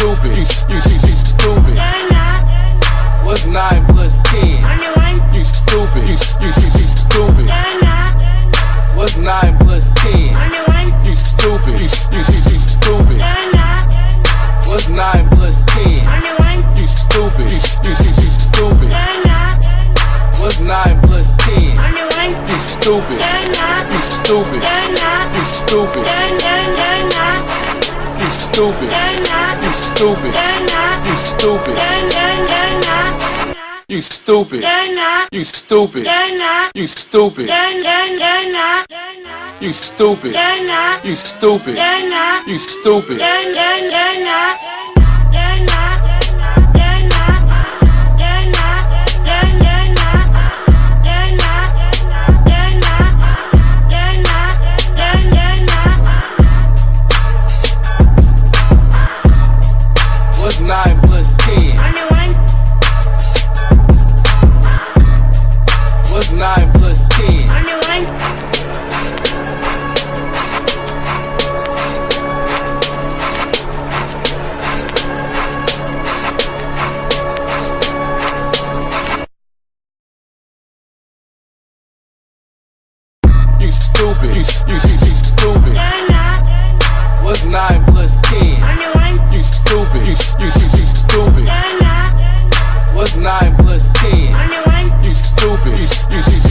stupid. You stupid. What's 9 plus 10? You stupid. You stupid. What's 9 plus 10? You stupid. You stupid. What's 9 plus 10? You stupid. You stupid. What's 9 plus 10? You stupid. You stupid. You stupid. You stupid. You stupid. You stupid. You stupid. You stupid. You stupid. You stupid. You stupid. You stupid. What's 9 plus 10? What's 9 plus 10? You stupid. You stupid. What's 9 plus 10? You stupid. You stupid. What's 9 plus 10? You stupid. You